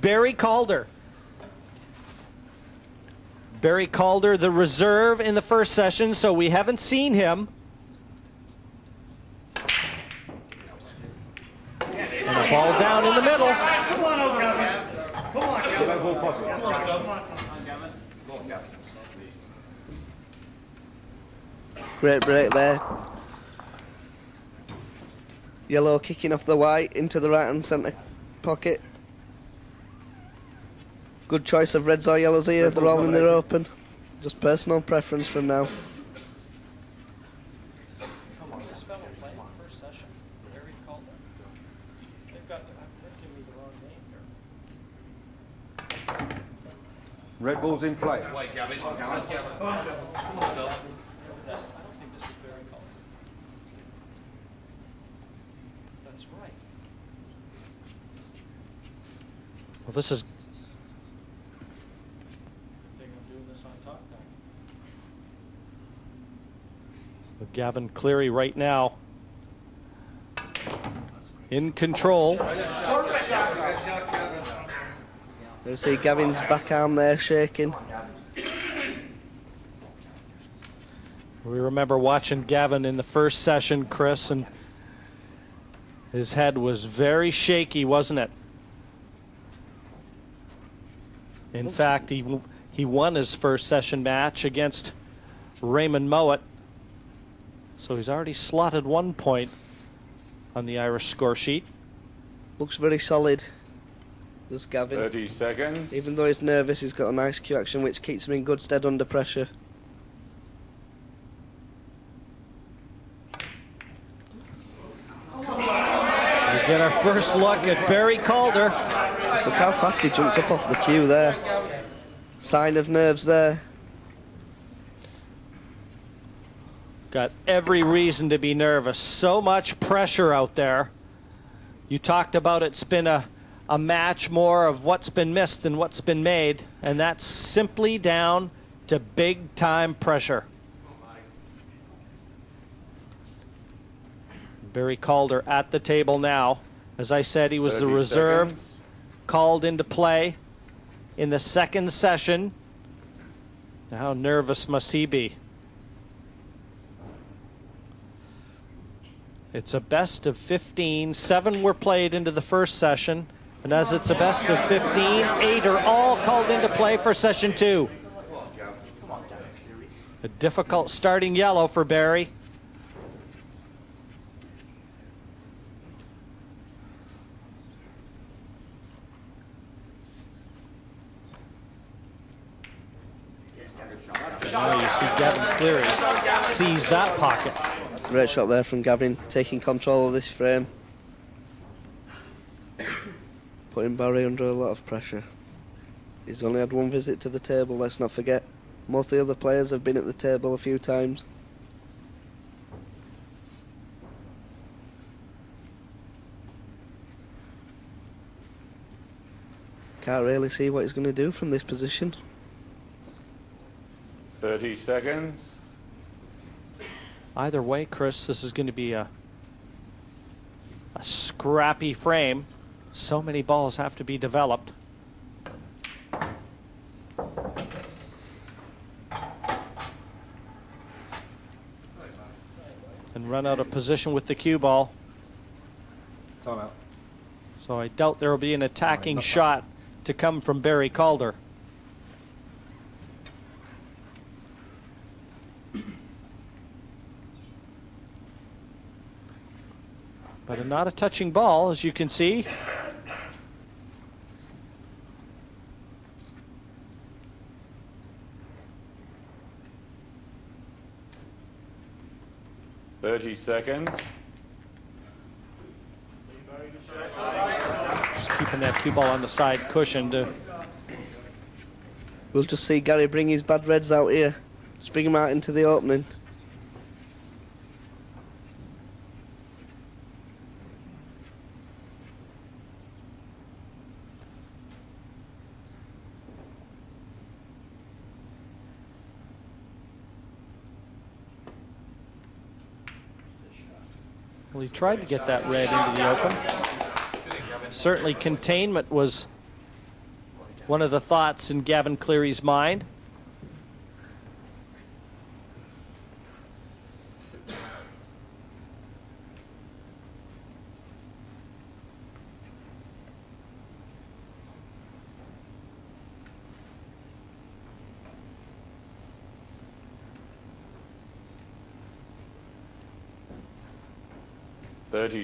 Barry Calder. Barry Calder, the reserve in the first session, so we haven't seen him. And a ball down in the middle. Come on, oh, Gavin. Come on, Gavin. Great break there. Yellow kicking off the white into the right hand centre pocket. Good choice of reds or yellows here. They're all in their open. Just personal preference from now. Come on, this fellow playing the first session. Barry Calder. They've given me the wrong name here. Red ball's in play. Wait, Gavin. Come on, Bill. I don't think this is Barry Calder. That's right. Well, this is. Gavin Cleary right now in control. You see Gavin's back arm there shaking. We remember watching Gavin in the first session, Chris, and his head was very shaky, wasn't it? In fact, he won his first session match against Raymond Mowat. So he's already slotted 1 point on the Irish score sheet. Looks very solid, does Gavin. 30 seconds. Even though he's nervous, he's got a nice cue action which keeps him in good stead under pressure. We get our first look at Barry Calder. Just look how fast he jumped up off the cue there. Sign of nerves there. Got every reason to be nervous. So much pressure out there. You talked about it's been a match more of what's been missed than what's been made, and that's simply down to big time pressure. Barry Calder at the table now. As I said, he was the reserve called into play in the second session. How nervous must he be? It's a best of 15. 7 were played into the first session. And as it's a best of 15, 8 are all called into play for session 2. A difficult starting yellow for Barry. Now you see Gavin Cleary seize that pocket. Great shot there from Gavin, taking control of this frame. Putting Barry under a lot of pressure. He's only had one visit to the table, let's not forget. Most of the other players have been at the table a few times. Can't really see what he's going to do from this position. 30 seconds. Either way, Chris, this is going to be a scrappy frame. So many balls have to be developed. And run out of position with the cue ball. Time out. So I doubt there will be an attacking shot to come from Barry Calder. But not a touching ball, as you can see. Thirty seconds. Just keeping that cue ball on the side cushion to. We'll just see Gary bring his bad reds out here. Just bring him out into the opening. Well, he tried to get that red into the open. Certainly containment was one of the thoughts in Gavin Cleary's mind.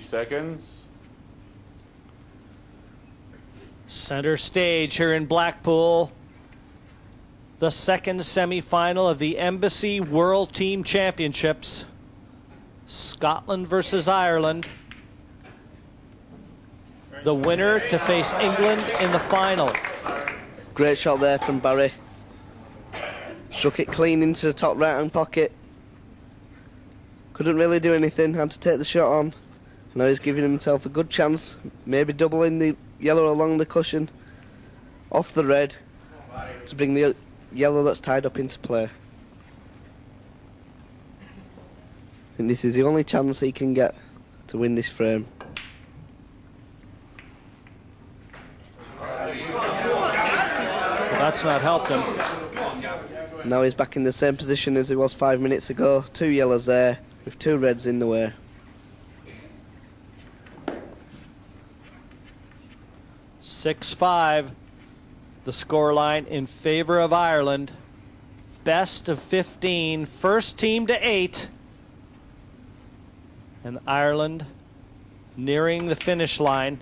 Seconds. Center stage here in Blackpool. The second semi-final of the Embassy World Team Championships. Scotland versus Ireland. The winner to face England in the final. Great shot there from Barry. Struck it clean into the top right-hand pocket. Couldn't really do anything, had to take the shot on. Now he's giving himself a good chance, maybe doubling the yellow along the cushion, off the red, to bring the yellow that's tied up into play. And this is the only chance he can get to win this frame. Well, that's not helped him. Now he's back in the same position as he was 5 minutes ago. 2 yellows there, with 2 reds in the way. (6-5), the scoreline in favor of Ireland. Best of 15, first team to 8. And Ireland nearing the finish line.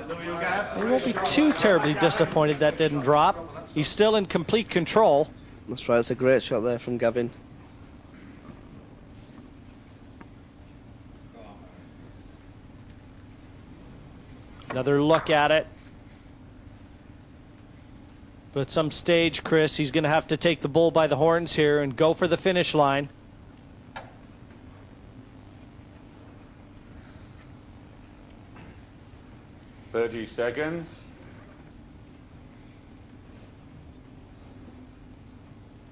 They won't be too terribly disappointed that didn't drop. He's still in complete control. That's right, it's a great shot there from Gavin. Another look at it. But at some stage, Chris, he's going to have to take the bull by the horns here and go for the finish line. Seconds.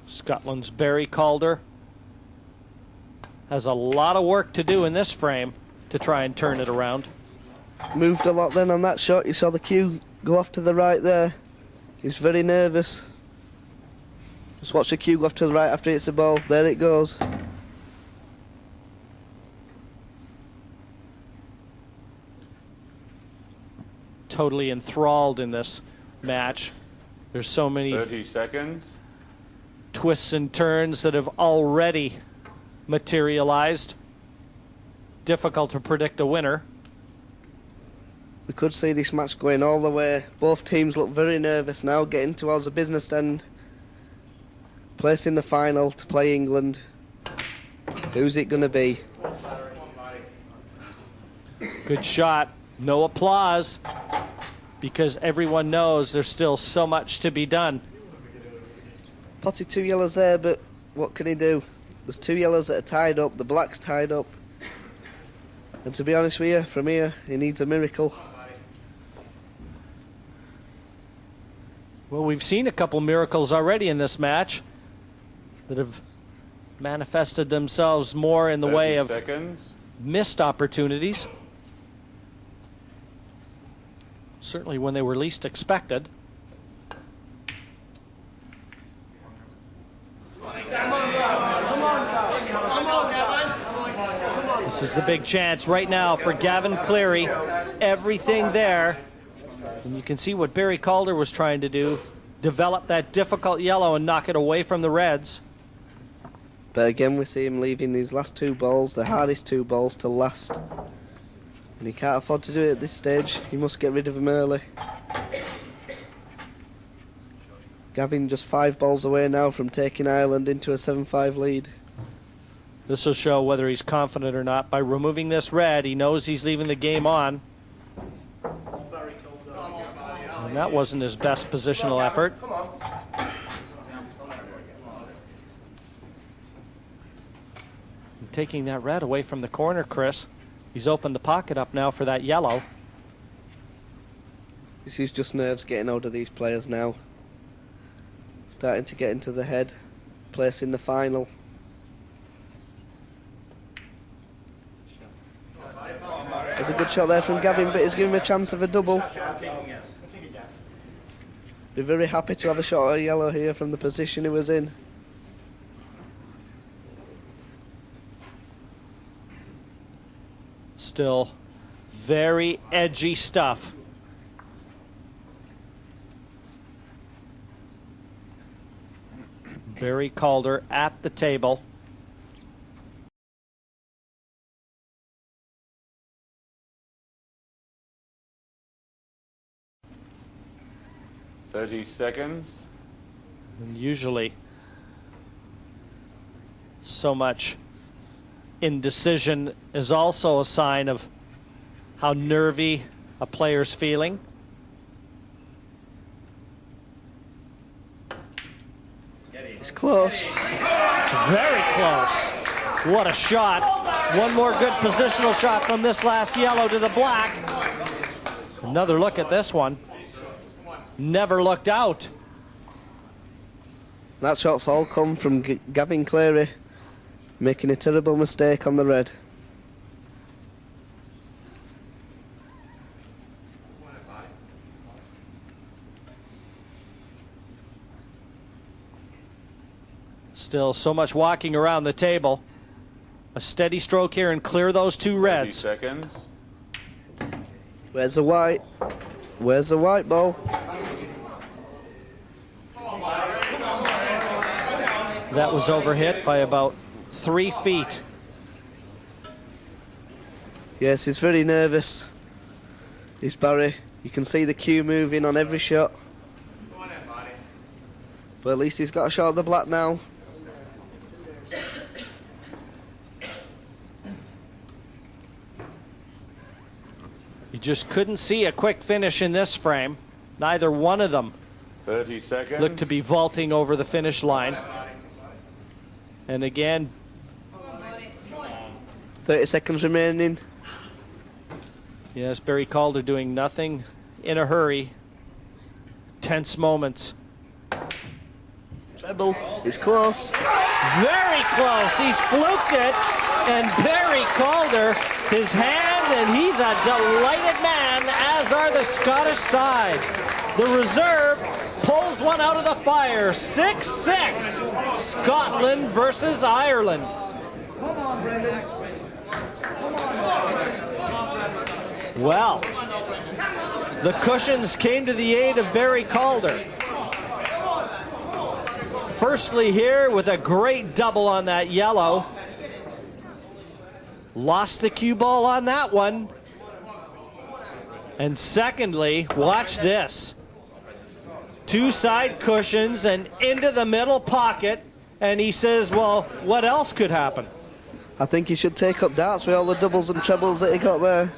Scotland's Barry Calder has a lot of work to do in this frame to try and turn it around. Moved a lot then on that shot. You saw the cue go off to the right there. He's very nervous. Just watch the cue go off to the right after it's the ball. There it goes. Totally enthralled in this match. There's so many 30 seconds. twists and turns that have already materialized. Difficult to predict a winner. We could see this match going all the way. Both teams look very nervous now, getting towards the business end. Placing the final to play England. Who's it going to be? Good shot. No applause because everyone knows there's still so much to be done. Potted 2 yellows there, but what can he do? There's 2 yellows that are tied up, the black's tied up. And to be honest with you, from here, he needs a miracle. Well, we've seen a couple miracles already in this match that have manifested themselves more in the way of missed opportunities. Certainly when they were least expected. This is the big chance right now for Gavin Cleary. Everything there. And you can see what Barry Calder was trying to do. Develop that difficult yellow and knock it away from the reds. But again, we see him leaving these last 2 balls, the hardest 2 balls, to last. And he can't afford to do it at this stage. He must get rid of them early. Gavin just 5 balls away now from taking Ireland into a 7-5 lead. This will show whether he's confident or not. By removing this red, he knows he's leaving the game on. And that wasn't his best positional effort. And taking that red away from the corner, Chris. He's opened the pocket up now for that yellow. This is just nerves getting out of these players now. Starting to get into the head. Place in the final. There's a good shot there from Gavin, but he's giving him a chance of a double. Be very happy to have a shot of yellow here from the position he was in. Still very edgy stuff. Barry Calder at the table. .30 seconds. And usually so much indecision is also a sign of how nervy a player's feeling. It's close. It's very close. What a shot. One more good positional shot from this last yellow to the black. Another look at this one. Never looked out. That shot's all come from Gavin Cleary making a terrible mistake on the red. Still so much walking around the table. A steady stroke here and clear those two reds. 30 seconds. Where's the white? Where's the white ball? That was overhit by about 3 feet. Yes, he's very nervous. He's Barry. You can see the cue moving on every shot. But at least he's got a shot of the black now. You just couldn't see a quick finish in this frame. Neither one of them 30 seconds. looked to be vaulting over the finish line. And again, 30 seconds remaining. yes, Barry Calder doing nothing in a hurry. Tense moments. Treble. It's close. Very close. He's fluked it. And Barry Calder, his hand, and he's a delighted man, as are the Scottish side. The reserve pulls one out of the fire. 6-6. Scotland versus Ireland. Come on, Brendan. Well, the cushions came to the aid of Barry Calder. Firstly here with a great double on that yellow. Lost the cue ball on that one. And secondly, watch this. Two side cushions and into the middle pocket. And he says, well, what else could happen? I think he should take up darts with all the doubles and trebles that he got there.